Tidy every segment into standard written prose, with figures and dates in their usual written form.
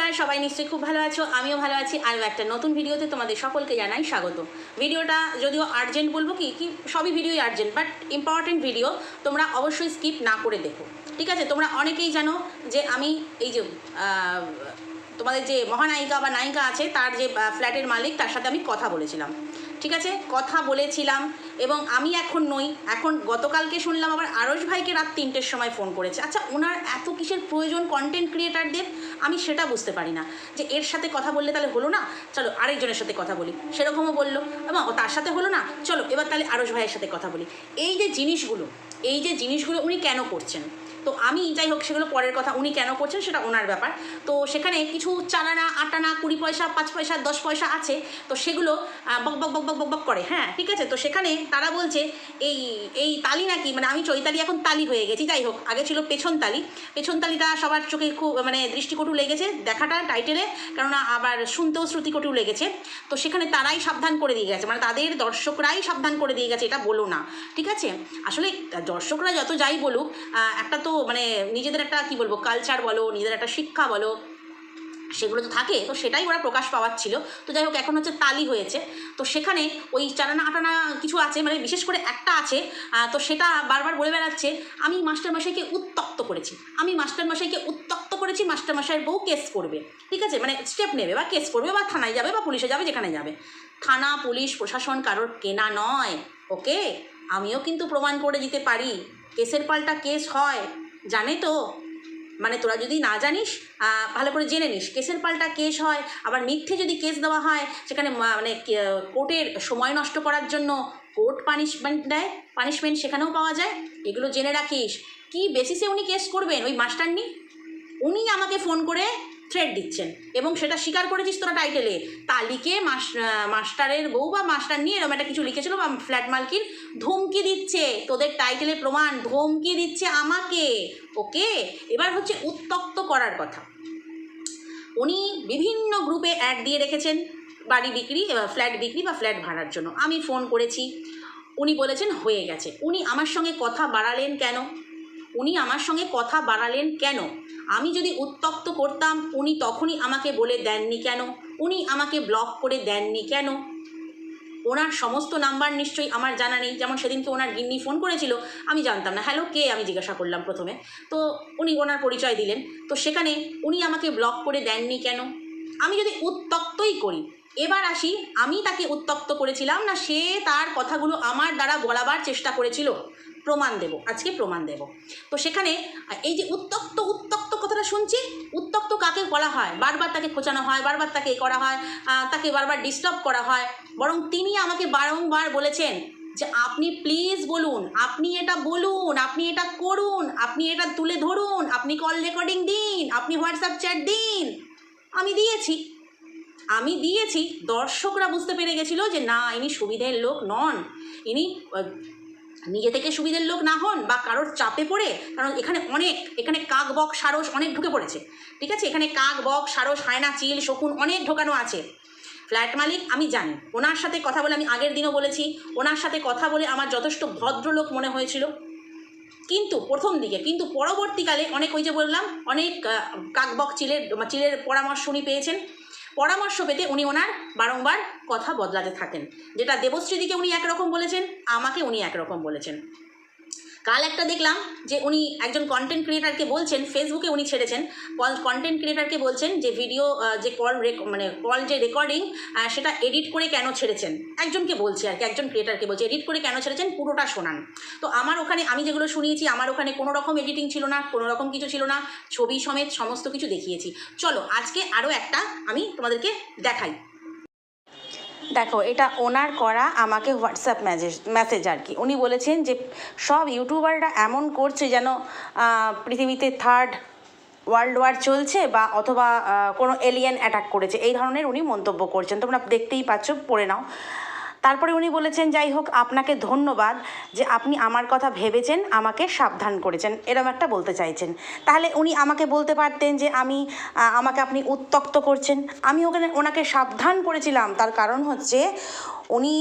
নমস্কার, সবাই নিশ্চয়ই খুব ভালো আছো, আমিও ভালো আছি। আরও একটা নতুন ভিডিওতে তোমাদের সকলকে জানাই স্বাগত। ভিডিওটা যদিও আর্জেন্ট বলবো কি সবই ভিডিওই আর্জেন্ট, বাট ইম্পর্টেন্ট ভিডিও, তোমরা অবশ্যই স্কিপ না করে দেখো, ঠিক আছে? তোমরা অনেকেই জানো যে আমি এই যে তোমাদের যে মহানায়িকা বা নায়িকা আছে তার যে ফ্ল্যাটের মালিক, তার সাথে আমি কথা বলেছিলাম, ঠিক আছে? কথা বলেছিলাম এবং আমি এখন নই, এখন গতকালকে শুনলাম আবার আরশ ভাইকে রাত 3টের সময় ফোন করেছে। আচ্ছা, ওনার এত কিসের প্রয়োজন কন্টেন্ট ক্রিয়েটারদের, আমি সেটা বুঝতে পারি না। যে এর সাথে কথা বললে তাহলে হলো না, চলো আরেকজনের সাথে কথা বলি, সেরকমও বললো এবং তার সাথে হলো না, চলো এবার তাহলে আরশ ভাইয়ের সাথে কথা বলি। এই যে জিনিসগুলো উনি কেন করছেন? তো আমি যাই হোক, সেগুলো পরের কথা। উনি কেন করছেন সেটা ওনার ব্যাপার। তো সেখানে কিছু চালানা, আটানা, 20 পয়সা, 5 পয়সা, 10 পয়সা আছে, তো সেগুলো বক বক বক বক বক বক করে। হ্যাঁ, ঠিক আছে। তো সেখানে তারা বলছে এই এই তালি নাকি, মানে আমি চৈতালি এখন তালি হয়ে গেছি। যাই হোক, আগে ছিল পেছন তালিটা সবার চোখে খুব মানে দৃষ্টিকটু লেগেছে দেখাটা টাইটেলে, কেননা আবার শুনতেও শ্রুতিকটু লেগেছে। তো সেখানে তারাই সাবধান করে দিয়ে গেছে, মানে তাদের দর্শকরাই সাবধান করে দিয়ে গেছে, এটা বলো না, ঠিক আছে? আসলে দর্শকরা যত যাই বলুক, একটা তো মানে নিজেদের একটা কি বলবো কালচার বলো, নিজেদের একটা শিক্ষা বলো, সেগুলো তো থাকে, তো সেটাই ওরা প্রকাশ পাওয়াচ্ছিল। তো যাই হোক, এখন হচ্ছে তালি হয়েছে। তো সেখানে ওই চালানা আটানা কিছু আছে, মানে বিশেষ করে একটা আছে, তো সেটা বারবার বলে বেড়াচ্ছে আমি মাস্টারমশাইকে উত্তক্ত করেছি, মাস্টারমশাইয়ের বউ কেস করবে, ঠিক আছে? মানে স্টেপ নেবে বা কেস করবে বা থানায় যাবে বা পুলিশে যাবে, যেখানে যাবে। থানা, পুলিশ, প্রশাসন কারোর কেনা নয়, ওকে? আমিও কিন্তু প্রমাণ করে দিতে পারি, কেসের পাল্টা কেস হয়, জানে তো? মানে তোরা যদি না জানিস, ভালো করে জেনে নিস, কেসের পাল্টা কেস হয়। আবার মিথ্যে যদি কেস দেওয়া হয়, সেখানে মানে কোর্টের সময় নষ্ট করার জন্য কোর্ট পানিশমেন্ট দেয়, পানিশমেন্ট সেখানেও পাওয়া যায়, এগুলো জেনে রাখিস। কি বেসিসে উনি কেস করবেন? ওই মাস্টারনি উনি আমাকে ফোন করে থ্রেট দিচ্ছেন এবং সেটা স্বীকার করেছিস তোরা টাইটেলে। তালিকে মাস্টারের বউ বা মাস্টার নিয়ে এরকম একটা কিছু লিখেছিল, বা ফ্ল্যাট মালকির ধমকি দিচ্ছে, তোদের টাইটেলে প্রমাণ, ধমকি দিচ্ছে আমাকে, ওকে? এবার হচ্ছে উত্তক্ত করার কথা। উনি বিভিন্ন গ্রুপে অ্যাড দিয়ে রেখেছেন বাড়ি বিক্রি, ফ্ল্যাট বিক্রি বা ফ্ল্যাট ভাড়ার জন্য। আমি ফোন করেছি, উনি বলেছেন হয়ে গেছে। উনি আমার সঙ্গে কথা বাড়ালেন কেন? আমি যদি উত্তক্ত করতাম, উনি তখনই আমাকে বলে দেননি কেন? উনি আমাকে ব্লক করে দেননি কেন? ওনার সমস্ত নাম্বার নিশ্চয়ই আমার জানা নেই। যেমন সেদিনকে ওনার গিন্নি ফোন করেছিল, আমি জানতাম না, হ্যালো কে, আমি জিজ্ঞাসা করলাম প্রথমে, তো উনি ওনার পরিচয় দিলেন। তো সেখানে উনি আমাকে ব্লক করে দেননি কেন? আমি যদি উত্তক্তই করি, এবার আসি, আমি তাকে উত্তক্ত করেছিলাম না সে তার কথাগুলো আমার দ্বারা বলাবার চেষ্টা করেছিল? প্রমাণ দেব, আজকে প্রমাণ দেব। তো সেখানে এই যে উত্তক্ত কথাটা শুনছি, উত্তক্ত কাকে বলা হয়? বারবার তাকে খোঁচানো হয়, বারবার তাকে করা হয়, তাকে বারবার ডিস্টার্ব করা হয়। বরং তিনি আমাকে বারংবার বলেছেন যে আপনি প্লিজ বলুন, আপনি এটা বলুন, আপনি এটা করুন, আপনি এটা তুলে ধরুন, আপনি কল রেকর্ডিং দিন, আপনি হোয়াটসঅ্যাপ চ্যাট দিন। আমি দিয়েছি। দর্শকরা বুঝতে পেরে গেছিল যে না, ইনি সুবিধের লোক নন, ইনি নিজে থেকে সুবিধের লোক না হন বা কারোর চাপে পড়ে, কারণ এখানে কাক বক সারস অনেক ঢুকে পড়েছে, ঠিক আছে? এখানে কাক বক সারস, হায়না, চিল, শকুন অনেক ঢোকানো আছে। ফ্ল্যাট মালিক আমি জানি, ওনার সাথে কথা বলে, আমি আগের দিনও বলেছি, ওনার সাথে কথা বলে আমার যথেষ্ট ভদ্রলোক মনে হয়েছিল কিন্তু প্রথম দিকে, কিন্তু পরবর্তীকালে অনেক, ওই যে বললাম, অনেক কাকবক চিলের পরামর্শ উনি পেয়েছেন। পরামর্শ পেতে উনি ওনার বারংবার কথা বদলাতে থাকেন। যেটা দেবশ্রীদিকে উনি একরকম বলেছেন, আমাকে উনি একরকম বলেছেন। কাল একটা দেখলাম যে উনি একজন কন্টেন্ট ক্রিয়েটারকে বলছেন, ফেসবুকে উনি ছেড়েছেন, কন্টেন্ট ক্রিয়েটারকে বলছেন যে ভিডিও যে কল যে রেকর্ডিং, সেটা এডিট করে কেন ছেড়েছেন। একজনকে বলছি আর কি, একজন ক্রিয়েটারকে বলছে এডিট করে কেন ছেড়েছেন, পুরোটা শোনান। তো আমার ওখানে আমি যেগুলো শুনিয়েছি, আমার ওখানে কোনো রকম এডিটিং ছিল না, কোনো রকম কিছু ছিল না, ছবি সমেত সমস্ত কিছু দেখিয়েছি। চলো আজকে আরও একটা আমি তোমাদেরকে দেখাই। দেখো, এটা ওনার করা আমাকে হোয়াটসঅ্যাপ মেসেজ আর কি। উনি বলেছেন যে সব ইউটিউবাররা এমন করছে যেন পৃথিবীতে থার্ড ওয়ার্ল্ড ওয়ার চলছে বা অথবা কোনো এলিয়েন অ্যাটাক করেছে, এই ধরনের উনি মন্তব্য করছেন, তোমরা দেখতেই পাচ্ছ, পড়ে নাও। তারপরে উনি বলেছেন যাই হোক, আপনাকে ধন্যবাদ যে আপনি আমার কথা ভেবেছেন, আমাকে সাবধান করেছেন, এরকম একটা বলতে চাইছেন। তাহলে উনি আমাকে বলতে পারতেন যে আমাকে আপনি উত্ত্যক্ত করছেন। আমি ওনাকে সাবধান করেছিলাম, তার কারণ হচ্ছে উনি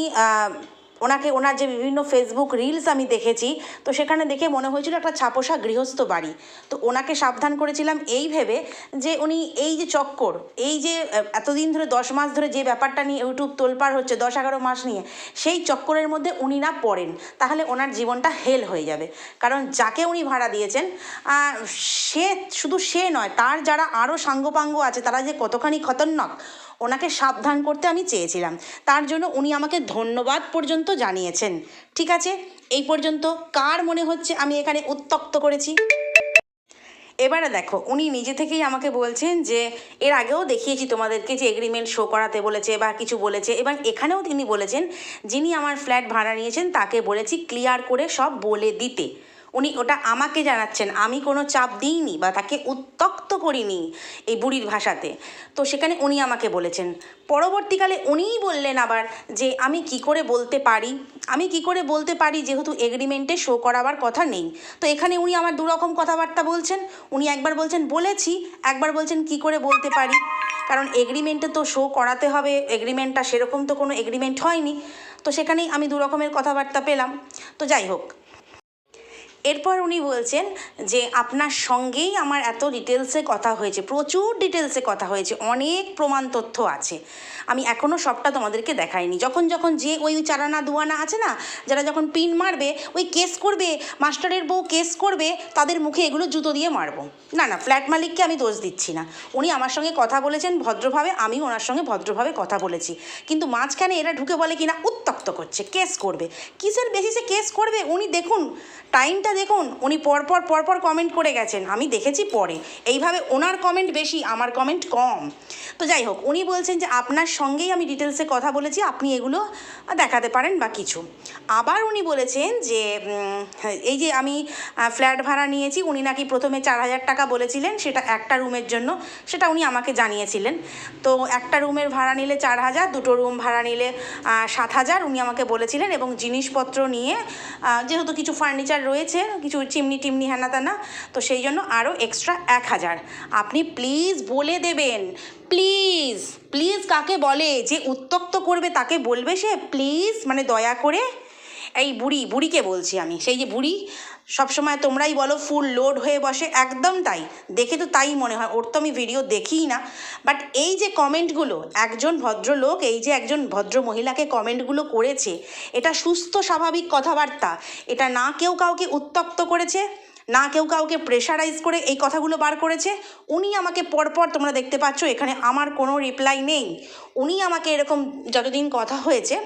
ওনার যে বিভিন্ন ফেসবুক রিলস আমি দেখেছি, তো সেখানে দেখে মনে হয়েছিল একটা ছাপোষা গৃহস্থ বাড়ি। তো ওনাকে সাবধান করেছিলাম এই ভেবে যে উনি এই যে চক্কর, এই যে এতদিন ধরে 10 মাস ধরে যে ব্যাপারটা নিয়ে ইউটিউব তোলপাড় হচ্ছে, 10-11 মাস নিয়ে, সেই চক্করের মধ্যে উনি না পড়েন, তাহলে ওনার জীবনটা হেল হয়ে যাবে। কারণ যাকে উনি ভাড়া দিয়েছেন, সে শুধু সে নয়, তার যারা আরও সাঙ্গপাঙ্গ আছে তারা যে কতখানি খতরনাক, ওনাকে সাবধান করতে আমি চেয়েছিলাম। তার জন্য উনি আমাকে ধন্যবাদ পর্যন্ত জানিয়েছেন। ঠিক আছে, এই পর্যন্ত কার মনে হচ্ছে আমি এখানে উত্ত্যক্ত করেছি? এবারে দেখো, উনি নিজে থেকেই আমাকে বলছেন যে এর আগেও দেখিয়েছি তোমাদেরকে যে এগ্রিমেন্ট শো করাতে বলেছে বা কিছু বলেছে, এবং এখানেও তিনি বলেছেন যিনি আমার ফ্ল্যাট ভাড়া নিয়েছেন তাকে বলেছি ক্লিয়ার করে সব বলে দিতে। উনি ওটা আমাকে জানাচ্ছেন, আমি কোনো চাপ দিইনি বা তাকে উত্ত্যক্ত করিনি এই বুড়ির ভাষাতে। তো সেখানে উনি আমাকে বলেছেন। পরবর্তীকালে উনিই বললেন আবার যে আমি কি করে বলতে পারি যেহেতু এগ্রিমেন্টে শো করাবার কথা নেই। তো এখানে উনি আমার দুরকম কথাবার্তা বলছেন। উনি একবার বলছেন বলেছি, একবার বলছেন কি করে বলতে পারি, কারণ এগ্রিমেন্টে তো শো করাতে হবে, এগ্রিমেন্টটা সেরকম তো কোনো এগ্রিমেন্ট হয়নি। তো সেখানেই আমি দু রকমের কথাবার্তা পেলাম। তো যাই হোক, এরপর উনি বলছেন যে আপনার সঙ্গেই আমার এত ডিটেলসে কথা হয়েছে, প্রচুর ডিটেলসে কথা হয়েছে, অনেক প্রমাণ তথ্য আছে, আমি এখনও সবটা তোমাদেরকে দেখাইনি। যখন যে ওই চারানা দুয়ানা আছে না, যারা যখন পিন মারবে, ওই কেস করবে, মাস্টারের বউ কেস করবে, তাদের মুখে এগুলো জুতো দিয়ে মারবো। না, ফ্ল্যাট মালিককে আমি দোষ দিচ্ছি না, উনি আমার সঙ্গে কথা বলেছেন ভদ্রভাবে, আমিও ওনার সঙ্গে ভদ্রভাবে কথা বলেছি। কিন্তু মাঝখানে এরা ঢুকে বলে কিনা উত্ত্যক্ত করছে, কেস করবে। কিসের বেসিসে কেস করবে? উনি দেখুন, টাইমটা দেখুন, উনি পরপর কমেন্ট করে গেছেন, আমি দেখেছি পরে। এইভাবে ওনার কমেন্ট বেশি, আমার কমেন্ট কম। তো যাই হোক, উনি বলছেন যে আপনার সঙ্গেই আমি ডিটেলসে কথা বলেছি, আপনি এগুলো দেখাতে পারেন বা কিছু। আবার উনি বলেছেন যে এই যে আমি ফ্ল্যাট ভাড়া নিয়েছি, উনি নাকি প্রথমে 4,000 টাকা বলেছিলেন, সেটা একটা রুমের জন্য, সেটা উনি আমাকে জানিয়েছিলেন। তো একটা রুমের ভাড়া নিলে 4,000, দুটো রুম ভাড়া নিলে 7,000 উনি আমাকে বলেছিলেন। এবং জিনিসপত্র নিয়ে যেহেতু কিছু ফার্নিচার রয়েছে, কিছু চিমনি টিমনি হ্যানা ত্যানা, তো সেই জন্য আরও এক্সট্রা 1,000 আপনি প্লিজ বলে দেবেন। প্লিজ কাকে বলে? যে উত্ত্যক্ত করবে তাকে বলবে সে, প্লিজ, মানে দয়া করে। এই বুড়িকে বলছি আমি, সেই যে বুড়ি সবসময় তোমরাই বলো ফুল লোড হয়ে বসে, একদম তাই, দেখে তো তাই মনে হয়, ওর তো আমি ভিডিও দেখিই না। বাট এই যে কমেন্টগুলো একজন ভদ্রলোক, এই যে একজন ভদ্র মহিলাকে কমেন্টগুলো করেছে, এটা সুস্থ স্বাভাবিক কথাবার্তা। এটা না কেউ কাউকে উত্ত্যক্ত করেছে, না কেউ কাউকে প্রেশারাইজ করে এই কথাগুলো বার করেছে। উনি আমাকে পরপর, তোমরা দেখতে পাচ্ছ এখানে আমার কোনো রিপ্লাই নেই, উনি আমাকে এরকম যতদিন কথা হয়েছে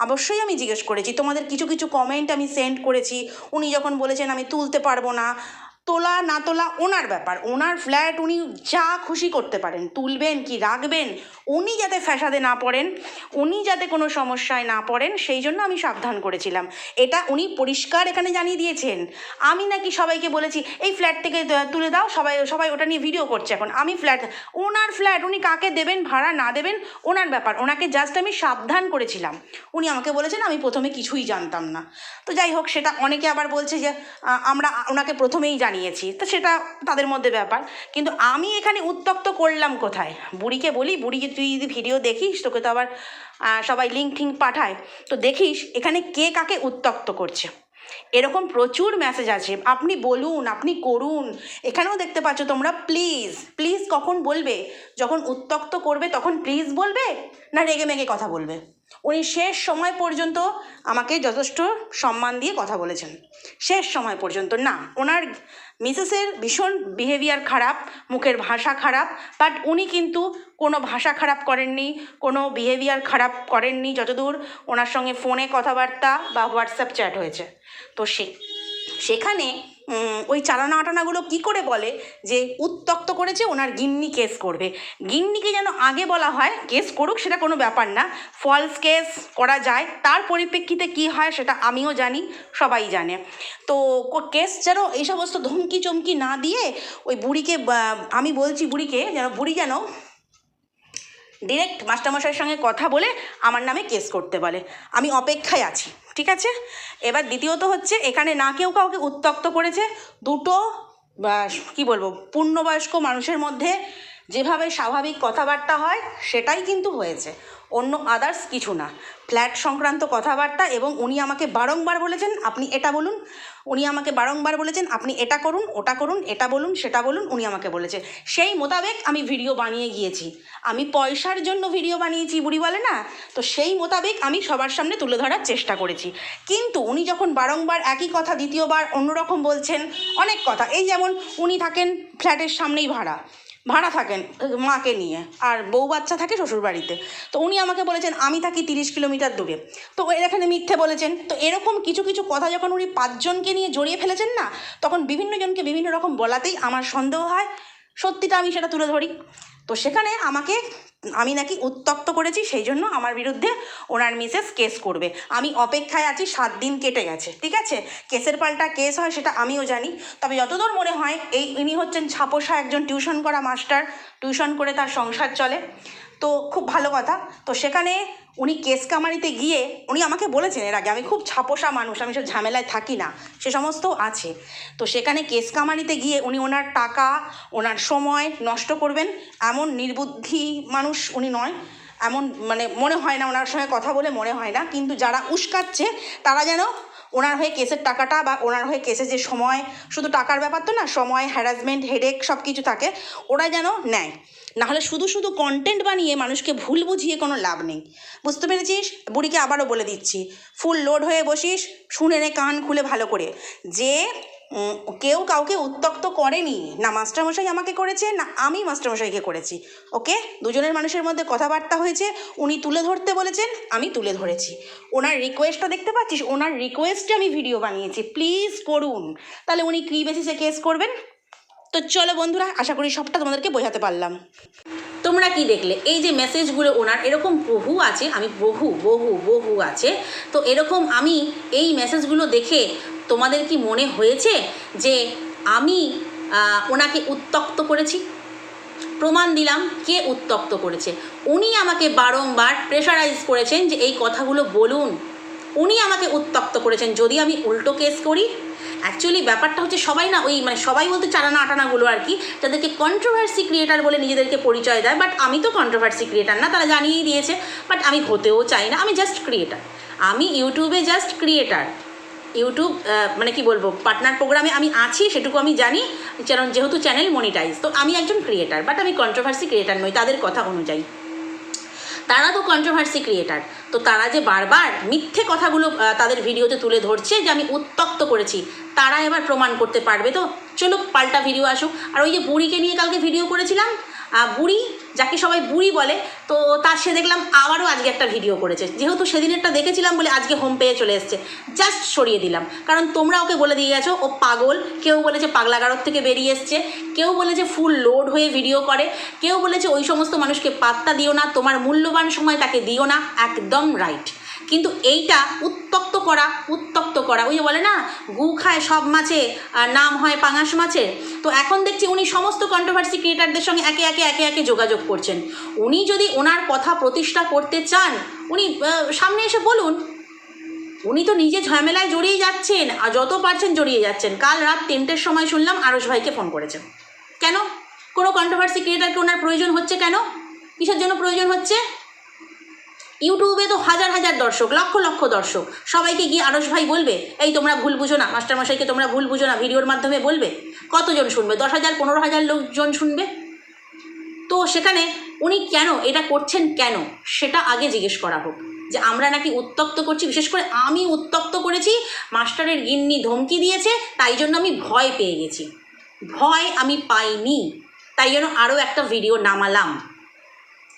অবশ্যই আমি জিজ্ঞেস করেছি, তোমাদের কিছু কমেন্ট আমি সেন্ড করেছি। উনি যখন বলেছেন আমি তুলতে পারবো না, তোলা না তোলা ওনার ব্যাপার, ওনার ফ্ল্যাট, উনি যা খুশি করতে পারেন, তুলবেন কি রাখবেন, উনি যাতে ফ্যাসাদে না পড়েন, উনি যাতে কোনো সমস্যায় না পড়েন, সেই জন্য আমি সাবধান করেছিলাম। এটা উনি পরিষ্কার এখানে জানিয়ে দিয়েছেন। আমি নাকি সবাইকে বলেছি এই ফ্ল্যাট থেকে তুলে দাও, সবাই ওটা নিয়ে ভিডিও করছে এখন। আমি ওনার ফ্ল্যাট, উনি কাকে দেবেন ভাড়া না দেবেন ওনার ব্যাপার, ওনাকে জাস্ট আমি সাবধান করেছিলাম। উনি আমাকে বলেছেন আমি প্রথমে কিছুই জানতাম না। তো যাই হোক, সেটা অনেকে আবার বলছে যে আমরা ওনাকে প্রথমেই জানিয়েছি, তো সেটা তাদের মধ্যে ব্যাপার। কিন্তু আমি এখানে উত্ত্যক্ত করলাম কোথায়? বুড়িকে বলি, বুড়ি তুই যদি ভিডিও দেখিস, তোকে তো আবার সবাই লিঙ্ক ঠিঙ্ক পাঠায়, তো দেখিস এখানে কে কাকে উত্ত্যক্ত করছে। এরকম প্রচুর মেসেজ আছে, আপনি বলুন, আপনি করুন। এখানেও দেখতে পাচ্ছ তোমরা। প্লিজ কখন বলবে? যখন উত্ত্যক্ত করবে তখন প্লিজ বলবে, না রেগে মেগে কথা বলবে? উনি শেষ সময় পর্যন্ত আমাকে যথেষ্ট সম্মান দিয়ে কথা বলেছেন, শেষ সময় পর্যন্ত। না, ওনার মিসেসের ভীষণ বিহেভিয়ার খারাপ, মুখের ভাষা খারাপ, বাট উনি কিন্তু কোনো ভাষা খারাপ করেননি, কোনো বিহেভিয়ার খারাপ করেননি, যতদূর ওনার সঙ্গে ফোনে কথাবার্তা বা হোয়াটসঅ্যাপ চ্যাট হয়েছে। তো সেখানে ওই চালানা আটানাগুলো কী করে বলে যে উত্ত্যক্ত করেছে, ওনার গিন্নি কেস করবে। গিন্নিকে যেন আগে বলা হয় কেস করুক, সেটা কোনো ব্যাপার না, ফলস কেস করা যায়, তার পরিপ্রেক্ষিতে কি হয় সেটা আমিও জানি, সবাই জানে। তো কেস যেন এই সমস্ত ধমকি চমকি না দিয়ে ওই বুড়িকে, আমি বলছি বুড়িকে, বুড়ি যেন ডিরেক্ট মাস্টারমশাইয়ের সঙ্গে কথা বলে আমার নামে কেস করতে বলে। আমি অপেক্ষায় আছি, ঠিক আছে? এবার দ্বিতীয়ত হচ্ছে, এখানে না কেউ কাউকে উত্ত্যক্ত করেছে, দুটো কী বলবো, পূর্ণবয়স্ক মানুষের মধ্যে যেভাবে স্বাভাবিক কথাবার্তা হয় সেটাই কিন্তু হয়েছে, অন্য আদার্স কিছু না। ফ্ল্যাট সংক্রান্ত কথাবার্তা, এবং উনি আমাকে বারংবার বলেছেন আপনি এটা বলুন, উনি আমাকে বারংবার বলেছেন আপনি এটা করুন, ওটা করুন, এটা বলুন, সেটা বলুন, উনি আমাকে বলেছে। সেই মোতাবেক আমি ভিডিও বানিয়ে গিয়েছি। আমি পয়সার জন্য ভিডিও বানিয়েছি বুড়ি বলে না, তো সেই মোতাবেক আমি সবার সামনে তুলে ধরার চেষ্টা করেছি। কিন্তু উনি যখন বারংবার একই কথা দ্বিতীয়বার অন্যরকম বলছেন, অনেক কথা, এই যেমন উনি থাকেন ফ্ল্যাটের সামনেই ভাড়া থাকেন মাকে নিয়ে, আর বউ বাচ্চা থাকে শ্বশুরবাড়িতে। তো উনি আমাকে বলেছেন আমি থাকি 30 কিলোমিটার দূরে, তো এখানে মিথ্যে বলেছেন। তো এরকম কিছু কিছু কথা যখন উনি 5 জনকে নিয়ে জড়িয়ে ফেলেছেন না, তখন বিভিন্ন জনকে বিভিন্ন রকম বলাতেই আমার সন্দেহ হয়, সত্যিটা আমি সেটা তুলে ধরি। তো সেখানে আমি নাকি উত্ত্যক্ত করেছি, সেই জন্য আমার বিরুদ্ধে ওনার মিসেস কেস করবে। আমি অপেক্ষায় আছি, 7 দিন কেটে গেছে, ঠিক আছে। কেসের পাল্টা কেস হয় সেটা আমিও জানি, তবে যতদূর মনে হয় ইনি হচ্ছেন ছাপোষা একজন টিউশন করা মাস্টার, টিউশন করে তার সংসার চলে, তো খুব ভালো কথা। তো সেখানে উনি কেস কামারিতে গিয়ে উনি আমাকে বলেছেন এর আগে আমি খুব ছাপোষা মানুষ, আমি সব ঝামেলায় থাকি না, সে সমস্ত আছে। তো সেখানে কেস কামারিতে গিয়ে উনি ওনার টাকা, ওনার সময় নষ্ট করবেন, এমন নির্বুদ্ধি মানুষ উনি নয়, এমন মানে মনে হয় না, ওনার সঙ্গে কথা বলে মনে হয় না। কিন্তু যারা উস্কাচ্ছে তারা যেন ওনার হয়ে কেসের টাকাটা বা ওনার হয়ে কেসে যে সময়, শুধু টাকার ব্যাপার তো না, সময়, হ্যারাসমেন্ট, হেডেক সব কিছু থাকে, ওরা যেন নেয়। নাহলে শুধু শুধু কন্টেন্ট বানিয়ে মানুষকে ভুল বুঝিয়ে কোনো লাভ নেই, বুঝতে পেরেছিস? বুড়িকে আবারও বলে দিচ্ছি, ফুল লোড হয়ে বসিস, শুনে নে কান খুলে ভালো করে, যে কেউ কাউকে উত্ত্যক্ত করেনি, না মাস্টারমশাই আমাকে করেছে, না আমি মাস্টারমশাইকে করেছি। ওকে, দুজনের মানুষের মধ্যে কথাবার্তা হয়েছে, উনি তুলে ধরতে বলেছেন, আমি তুলে ধরেছি। ওনার রিকোয়েস্টটা দেখতে পাচ্ছিস, ওনার রিকোয়েস্টে আমি ভিডিও বানিয়েছি, প্লিজ করুন। তাহলে উনি কী বেসিসে কেস করবেন? তো চলো বন্ধুরা, আশা করি সবটা তোমাদেরকে বোঝাতে পারলাম। তোমরা কি দেখলে? এই যে মেসেজগুলো ওনার এরকম বহু আছে, আমি বহু আছে। তো এরকম আমি এই মেসেজগুলো দেখে তোমাদের কি মনে হয়েছে যে আমি ওনাকে উত্ত্যক্ত করেছি? প্রমাণ দিলাম কে উত্ত্যক্ত করেছে। উনি আমাকে বারংবার প্রেশারাইজ করেছেন যে এই কথাগুলো বলুন, উনি আমাকে উত্ত্যক্ত করেছেন। যদি আমি উল্টো কেস করি, অ্যাকচুয়ালি ব্যাপারটা হচ্ছে সবাই না ওই মানে সবাই বলতে চারানা আটানাগুলো আর কি, যাদেরকে কন্ট্রোভার্সি ক্রিয়েটার বলে নিজেদেরকে পরিচয় দেয়, বাট আমি তো কন্ট্রোভার্সি ক্রিয়েটার না, তারা জানিয়েই দিয়েছে, বাট আমি হতেও চাই না। আমি জাস্ট ক্রিয়েটার, আমি ইউটিউবে জাস্ট ক্রিয়েটার। ইউটিউব মানে কি বলবো, পার্টনার প্রোগ্রামে আমি আছি সেটুকু আমি জানি, যেহেতু চ্যানেল মনিটাইজ, তো আমি একজন ক্রিয়েটার, বাট আমি কন্ট্রোভার্সি ক্রিয়েটার নই তাদের কথা অনুযায়ী। তারা তো কন্ট্রোভার্সি ক্রিয়েটার, তো তারা যে বারবার মিথ্যে কথাগুলো তাদের ভিডিওতে তুলে ধরছে যে আমি উত্ত্যক্ত করেছি, তারা এবার প্রমাণ করতে পারবে। তো চলুক, পাল্টা ভিডিও আসুক। আর ওই যে বুড়িকে নিয়ে কালকে ভিডিও করেছিলাম, বুড়ি যাকে সবাই বুড়ি বলে, তো তার সে দেখলাম আবারও আজকে একটা ভিডিও করেছে। যেহেতু সেদিনেরটা দেখেছিলাম বলে আজকে হোম পেয়ে চলে এসছে, জাস্ট সরিয়ে দিলাম, কারণ তোমরা ওকে বলে দিয়ে গেছো ও পাগল। কেউ বলেছে পাগলাগারদ থেকে বেরিয়ে এসছে, কেউ বলেছে ফুল লোড হয়ে ভিডিও করে, কেউ বলেছে ওই সমস্ত মানুষকে পাত্তা দিও না, তোমার মূল্যবান সময় তাকে দিও না। একদম রাইট। কিন্তু এইটা উত্ত্যক্ত করা, ওই যে বলে না গু খায় সব মাছে নাম হয় পাঙাশ মাছের। তো এখন দেখছি উনি সমস্ত কন্ট্রোভার্সি ক্রিয়েটারদের সঙ্গে একে একে যোগাযোগ করছেন। উনি যদি ওনার কথা প্রতিষ্ঠা করতে চান, উনি সামনে এসে বলুন। উনি তো নিজে ঝামেলায় জড়িয়ে যাচ্ছেন, আর যত পারছেন জড়িয়ে যাচ্ছেন। কাল রাত 3টের সময় শুনলাম আরশ ভাইকে ফোন করেছেন। কেন? কোনো কন্ট্রোভার্সি ক্রিয়েটারকে ওনার প্রয়োজন হচ্ছে কেন? কিসের জন্য প্রয়োজন হচ্ছে? ইউটিউবে তো হাজার হাজার দর্শক, লক্ষ লক্ষ দর্শক, সবাইকে গিয়ে আরশ ভাই বলবে এই তোমরা ভুল বুঝো না, মাস্টারমশাইকে তোমরা ভুল বুঝো না, ভিডিওর মাধ্যমে বলবে? কতজন শুনবে? 10,000 15,000 লোকজন শুনবে। তো সেখানে উনি কেন এটা করছেন, কেন সেটা আগে জিজ্ঞেস করা হোক। যে আমরা নাকি উত্ত্যক্ত করছি, বিশেষ করে আমি উত্ত্যক্ত করেছি, মাস্টারের গিন্নি ধমকি দিয়েছে, তাই জন্য আমি ভয় পেয়ে গেছি। ভয় আমি পাইনি, তাই জন্য আরও একটা ভিডিও নামালাম।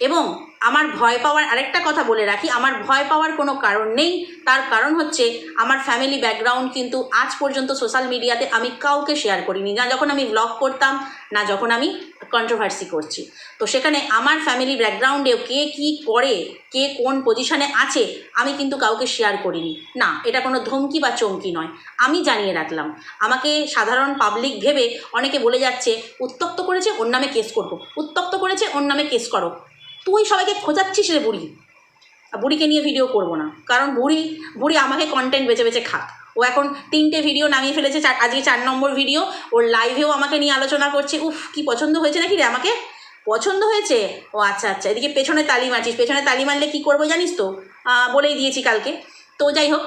এবং আমার ভয় পাওয়ার আরেকটা কথা বলে রাখি, আমার ভয় পাওয়ার কোনো কারণ নেই। তার কারণ হচ্ছে আমার ফ্যামিলি ব্যাকগ্রাউন্ড কিন্তু আজ পর্যন্ত সোশ্যাল মিডিয়াতে আমি কাউকে শেয়ার করিনি, না যখন আমি ব্লগ করতাম, না যখন আমি কন্ট্রোভার্সি করছি। তো সেখানে আমার ফ্যামিলি ব্যাকগ্রাউন্ডেও কে কী করে, কে কোন পজিশানে আছে, আমি কিন্তু কাউকে শেয়ার করিনি। না, এটা কোনো ধমকি বা চমকি নয়, আমি জানিয়ে রাখলাম। আমাকে সাধারণ পাবলিক ভেবে অনেকে বলে যাচ্ছে উত্ত্যক্ত করেছে ওর নামে কেস করবো, উত্ত্যক্ত করেছে ওর নামে কেস করো। তুই সবাইকে খোঁজাচ্ছিস রে বুড়ি। বুড়িকে নিয়ে ভিডিও করবো না, কারণ বুড়ি আমাকে কন্টেন্ট বেছে বেছে খাক। ও এখন 3টে ভিডিও নামিয়ে ফেলেছে, আজকে 4 নম্বর ভিডিও। ওর লাইভেও আমাকে নিয়ে আলোচনা করছে। উফ, কি পছন্দ হয়েছে নাকি রে আমাকে? পছন্দ হয়েছে? ও আচ্ছা আচ্ছা, এদিকে পেছনে তালি মারছিস, পেছনে তালি মারলে কী করবো জানিস তো, বলেই দিয়েছি কালকে। তো যাই হোক,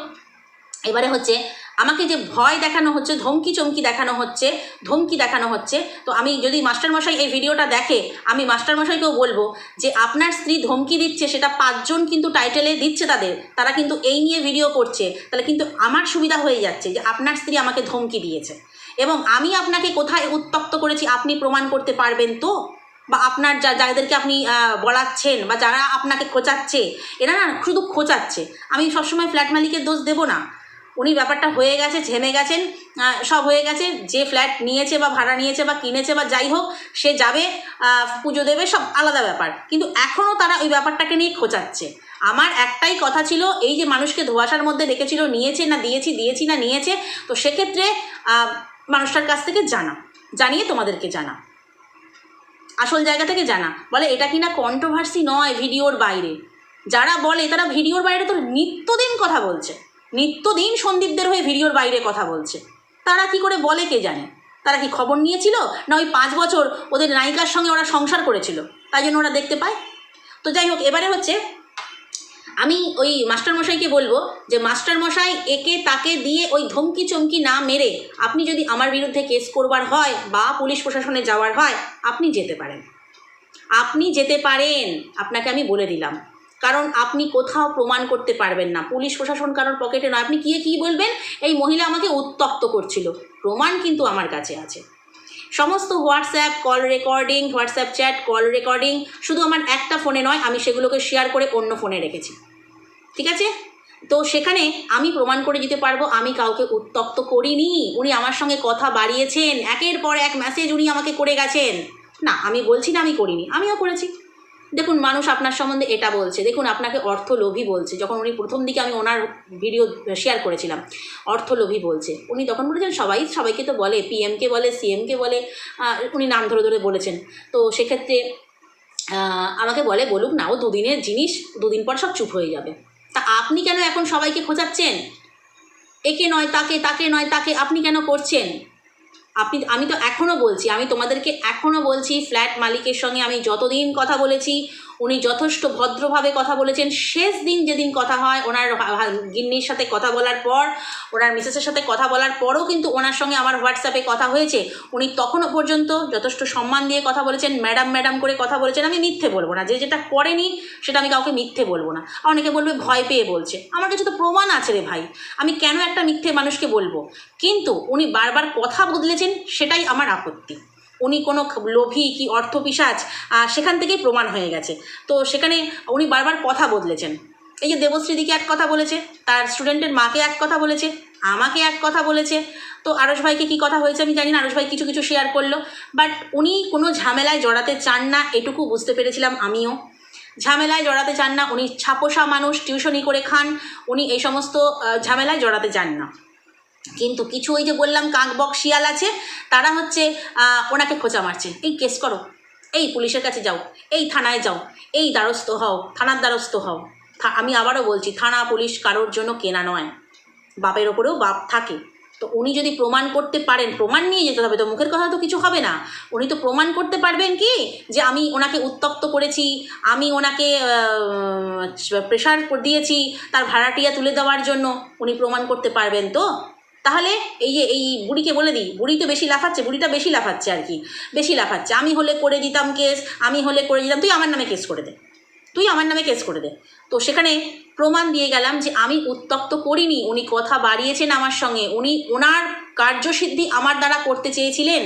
এবারে হচ্ছে আমাকে যে ভয় দেখানো হচ্ছে, ধমকি চমকি দেখানো হচ্ছে, ধমকি দেখানো হচ্ছে। তো আমি যদি মাস্টারমশাই এই ভিডিওটা দেখে, আমি মাস্টারমশাইকেও বলবো যে আপনার স্ত্রী ধমকি দিচ্ছে, সেটা 5 জন কিন্তু টাইটেলে দিচ্ছে তারা কিন্তু এই নিয়ে ভিডিও করছে, তাহলে কিন্তু আমার সুবিধা হয়ে যাচ্ছে যে আপনার স্ত্রী আমাকে ধমকি দিয়েছে, এবং আমি আপনাকে কোথায় উত্তক্ত করেছি আপনি প্রমাণ করতে পারবেন তো? বা আপনার যাদেরকে আপনি বলাচ্ছেন বা যারা আপনাকে খোঁচাচ্ছে, এরা না শুধু খোঁচাচ্ছে। আমি সবসময় ফ্ল্যাট মালিকের দোষ দেবো না, উনি ব্যাপারটা হয়ে গেছে, ঝেমে গেছেন, সব হয়ে গেছে, যে ফ্ল্যাট নিয়েছে বা ভাড়া নিয়েছে বা কিনেছে বা যাই হোক, সে যাবে, পুজো দেবে, সব আলাদা ব্যাপার, কিন্তু এখনও তারা ওই ব্যাপারটাকে নিয়ে খোঁচাচ্ছে। আমার একটাই কথা ছিল, এই যে মানুষকে ধোঁয়াশার মধ্যে রেখেছিল, নিয়েছে না দিয়েছি, দিয়েছি না নিয়েছে, তো সেক্ষেত্রে মানুষটার কাছ থেকে জানিয়ে তোমাদেরকে জানা, আসল জায়গা থেকে জানা। বলে এটা কিনা কন্ট্রোভার্সি নয় ভিডিওর বাইরে, যারা বলে তারা ভিডিওর বাইরে তো নিত্যদিন কথা বলছে, নিত্যদিন সন্দীপদের হয়ে ভিডিওর বাইরে কথা বলছে। তারা কি করে বলে কে জানে? তারা কি খবর নিয়েছিল, না ওই 5 বছর ওদের নায়িকার সঙ্গে ওরা সংসার করেছিল তাই জন্য ওরা দেখতে পায়? তো যাই হোক, এবারে হচ্ছে আমি ওই মাস্টারমশাইকে বলবো যে মাস্টারমশাই একে তাকে দিয়ে ওই ধমকি চমকি না মেরে, আপনি যদি আমার বিরুদ্ধে কেস করবার হয় বা পুলিশ প্রশাসনে যাওয়ার হয়, আপনি যেতে পারেন, আপনি যেতে পারেন, আপনাকে আমি বলে দিলাম। কারণ আপনি কোথাও প্রমাণ করতে পারবেন না, পুলিশ প্রশাসন কারোর পকেটে নয়। আপনি কী বলবেন, এই মহিলা আমাকে উত্তক্ত করছিল, প্রমাণ কিন্তু আমার কাছে আছে। সমস্ত WhatsApp call recording, WhatsApp chat call recording, শুধু আমার একটা ফোনে নয়, আমি সেগুলোকে শেয়ার করে অন্য ফোনে রেখেছি, ঠিক আছে? তো সেখানে আমি প্রমাণ করে দিতে পারবো আমি কাউকে উত্তক্ত করিনি। উনি আমার সঙ্গে কথা বাড়িয়েছেন, একের পর এক মেসেজ উনি আমাকে করে গেছেন। না, আমি বলছি না আমি করিনি, আমিও করেছি। দেখুন, মানুষ আপনার সম্বন্ধে এটা বলছে, দেখুন আপনাকে অর্থলোভী বলছে। যখন উনি প্রথম দিকে আমি ওনার ভিডিও শেয়ার করেছিলাম, অর্থলোভী বলছে, উনি তখন বলেছেন সবাইকে তো বলে, পিএমকে বলে, সিএমকে বলে, উনি নাম ধরে ধরে বলেছেন। তো সেক্ষেত্রে আমাকে বলে বলুক না, ও 2 দিনের জিনিস, 2 দিন পর সব চুপ হয়ে যাবে। তা আপনি কেন এখন সবাইকে খোঁচাচ্ছেন? একে নয় তাকে, তাকে নয় তাকে, আপনি কেন করছেন? আমি তো এখনও বলছি, আমি তোমাদেরকে এখনও বলছি, ফ্ল্যাট মালিকের সঙ্গে আমি যতদিন কথা বলেছি, উনি যথেষ্ট ভদ্রভাবে কথা বলেছেন। শেষ দিন যেদিন কথা হয়, ওনার গিন্নির সাথে কথা বলার পর, ওনার মিসেসের সাথে কথা বলার পরও কিন্তু ওনার সঙ্গে আমার হোয়াটসঅ্যাপে কথা হয়েছে। উনি তখনও পর্যন্ত যথেষ্ট সম্মান দিয়ে কথা বলেছেন, ম্যাডাম ম্যাডাম করে কথা বলেছেন। আমি মিথ্যে বলবো না, যেটা করেনি সেটা আমি কাউকে মিথ্যে বলবো না। অনেকে বলবে ভয় পেয়ে বলছে, আমার কাছে তো প্রমাণ আছে রে ভাই, আমি কেন একটা মিথ্যে মানুষকে বলবো? কিন্তু উনি বারবার কথা বদলেছেন, সেটাই আমার আপত্তি। উনি কোনো লোভী কি অর্থপিশাচ, সেখান থেকেই প্রমাণ হয়ে গেছে। তো সেখানে উনি বারবার কথা বদলেছেন। এই যে দেবশ্রীদিকে এক কথা বলেছে, তার স্টুডেন্টের মাকে এক কথা বলেছে, আমাকে এক কথা বলেছে। তো আরশ ভাইকে কী কথা হয়েছে আমি জানি না, আরশ ভাই কিছু কিছু শেয়ার করলো, বাট উনি কোনো ঝামেলায় জড়াতে চান না, এটুকু বুঝতে পেরেছিলাম আমিও। ঝামেলায় জড়াতে চান না, উনি ছাপোষা মানুষ, টিউশনি করে খান, উনি এই সমস্ত ঝামেলায় জড়াতে চান না। কিন্তু কিছু ওই যে বললাম কাকবক শিয়াল আছে, তারা হচ্ছে ওনাকে খোঁচা মারছে, এই কেস করো, এই পুলিশের কাছে যাও, এই থানায় যাও, এই দ্বারস্থ হও, থানার দ্বারস্থ হও। আমি আবারও বলছি, থানা পুলিশ কারোর জন্য কেনা নয়, বাপের ওপরেও বাপ থাকে। তো উনি যদি প্রমাণ করতে পারেন, প্রমাণ নিয়ে যেতে হবে, তো মুখের কথা তো কিছু হবে না। উনি তো প্রমাণ করতে পারবেন কি যে আমি ওনাকে উত্তক্ত করেছি, আমি ওনাকে প্রেশার দিয়েছি তার ভাড়াটিয়া তুলে দেওয়ার জন্য, উনি প্রমাণ করতে পারবেন তো? তাহলে এই বুড়িকে বলে দিই, বুড়ি তো বেশি লাফাচ্ছে, বুড়িটা বেশি লাফাচ্ছে আর কি, বেশি লাফাচ্ছে। আমি হলে করে দিতাম কেস, আমি হলে করে দিতাম, তুই আমার নামে কেস করে দে, তুই আমার নামে কেস করে দে। তো সেখানে প্রমাণ দিয়ে গেলাম যে আমি উত্তক্ত করিনি, উনি কথা বাড়িয়েছেন আমার সঙ্গে, উনি ওনার কার্যসিদ্ধি আমার দ্বারা করতে চেয়েছিলেন।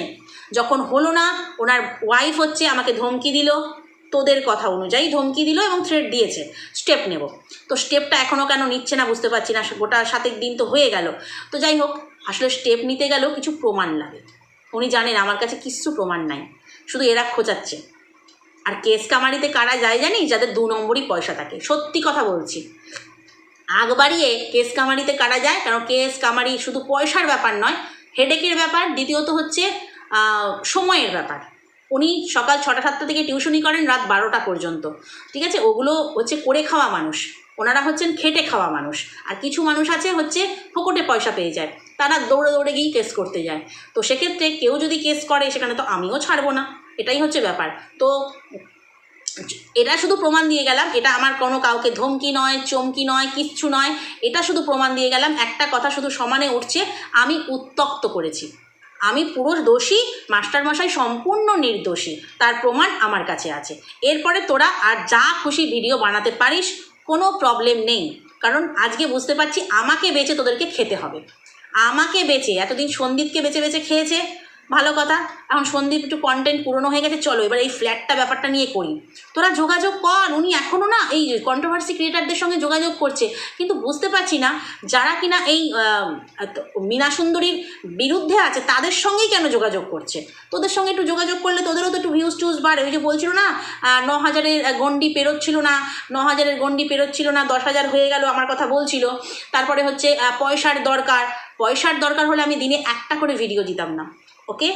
যখন হলো না, ওনার ওয়াইফ হচ্ছে আমাকে ধমকি দিল, তোদের কথা অনুযায়ী ধমকি দিল এবং থ্রেট দিয়েছে স্টেপ নেব। তো স্টেপটা এখনও কেন নিচ্ছে না বুঝতে পারছি না, গোটা 7 দিন তো হয়ে গেল। তো যাই হোক, আসলে স্টেপ নিতে গেলেও কিছু প্রমাণ লাগে। উনি জানেন আমার কাছে কিচ্ছু প্রমাণ নাই, শুধু এরা খোঁচাচ্ছে। আর কেস কামারিতে কারা যায় জানি, যাদের 2 নম্বরই পয়সা থাকে, সত্যি কথা বলছি। আগ বাড়িয়ে কেস কামারিতে কারা যায়, কারণ কেস কামারি শুধু পয়সার ব্যাপার নয়, হেডেকের ব্যাপার, দ্বিতীয়ত হচ্ছে সময়ের ব্যাপার। উনি সকাল 6টা-7টা থেকে টিউশনি করেন রাত 12টা পর্যন্ত, ঠিক আছে? ওগুলো হচ্ছে করে খাওয়া মানুষ, ওনারা হচ্ছেন খেটে খাওয়া মানুষ। আর কিছু মানুষ আছে হচ্ছে ফোকটে পয়সা পেয়ে যায়, তারা দৌড়ে দৌড়ে গিয়েই কেস করতে যায়। তো সেক্ষেত্রে কেউ যদি কেস করে, সেখানে তো আমিও ছাড়বো না, এটাই হচ্ছে ব্যাপার। তো এটা শুধু প্রমাণ দিয়ে গেলাম, এটা আমার কোনো কাউকে ধমকি নয়, চমকি নয়, কিচ্ছু নয়, এটা শুধু প্রমাণ দিয়ে গেলাম। একটা কথা শুধু সমানে উঠছে, আমি উত্ত্যক্ত করেছি, আমি পুরো দোষী, মাস্টারমশাই সম্পূর্ণ নির্দোষী, তার প্রমাণ আমার কাছে আছে। এরপরে তোরা আর যা খুশি ভিডিও বানাতে পারিস, কোনো প্রবলেম নেই, কারণ আজকে বুঝতে পারছি আমাকে বেঁচে তোদেরকে খেতে হবে, আমাকে বেঁচে। এতদিন সন্দীপকে বেঁচে বেঁচে খেয়েছে, ভালো কথা, এখন সন্দীপ একটু কন্টেন্ট পুরনো হয়ে গেছে, চলো এবার এই ফ্ল্যাটটা ব্যাপারটা নিয়ে করি। তোরা যোগাযোগ কর, উনি এখনও না এই কন্ট্রোভার্সি ক্রিয়েটারদের সঙ্গে যোগাযোগ করছে, কিন্তু বুঝতে পারছি না যারা কিনা এই মীনা সুন্দরীর বিরুদ্ধে আছে তাদের সঙ্গেই কেন যোগাযোগ করছে। তোদের সঙ্গে একটু যোগাযোগ করলে তোদেরও তো একটু ভিউজ টিউজ বাড়ে। ওই যে বলছিল না 9,000-এর গন্ডি পেরোচ্ছিল না, 9,000-এর গন্ডি পেরোচ্ছিল না, 10,000 হয়ে গেল আমার কথা বলছিল। তারপরে হচ্ছে পয়সার দরকার, পয়সার দরকার হলে আমি দিনে একটা করে ভিডিও দিতাম না, ওকে।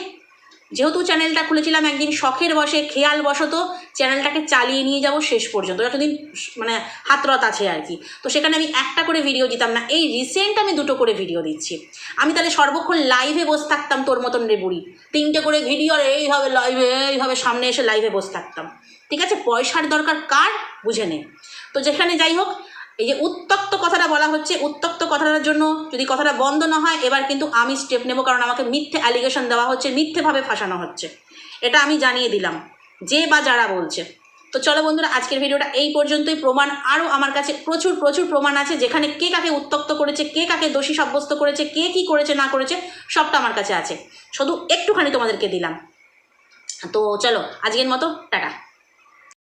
যেহেতু চ্যানেলটা খুলেছিলাম একদিন শখের বসে, খেয়াল বশত চ্যানেলটাকে চালিয়ে নিয়ে যাব শেষ পর্যন্ত, যতদিন মানে হাতরত আছে আর কি। তো সেখানে আমি একটা করে ভিডিও দিতাম না, এই রিসেন্ট আমি 2টো করে ভিডিও দিচ্ছি। আমি তাহলে সর্বক্ষণ লাইভে বসে থাকতাম তোর মতন রে বুড়ি, 3টে করে ভিডিও আর এইভাবে লাইভে, এইভাবে সামনে এসে লাইভে বসে থাকতাম, ঠিক আছে। পয়সার দরকার কার বুঝে নে। তো যেখানে যাই হোক, এই যে উত্ত্যক্ত কথাটা বলা হচ্ছে, উত্ত্যক্ত কথাটার জন্য যদি কথাটা বন্ধ না হয়, এবার কিন্তু আমি স্টেপ নেব, কারণ আমাকে মিথ্যে অ্যালিগেশন দেওয়া হচ্ছে, মিথ্যেভাবে ফাঁসানো হচ্ছে, এটা আমি জানিয়ে দিলাম, যে বা যারা বলছে। তো চলো বন্ধুরা, আজকের ভিডিওটা এই পর্যন্তই। প্রমাণ আরও আমার কাছে প্রচুর প্রচুর প্রমাণ আছে, যেখানে কে কাকে উত্ত্যক্ত করেছে, কে কাকে দোষী সাব্যস্ত করেছে, কে কী করেছে না করেছে, সবটা আমার কাছে আছে, শুধু একটুখানি তোমাদেরকে দিলাম। তো চলো আজকের মতো টাটা।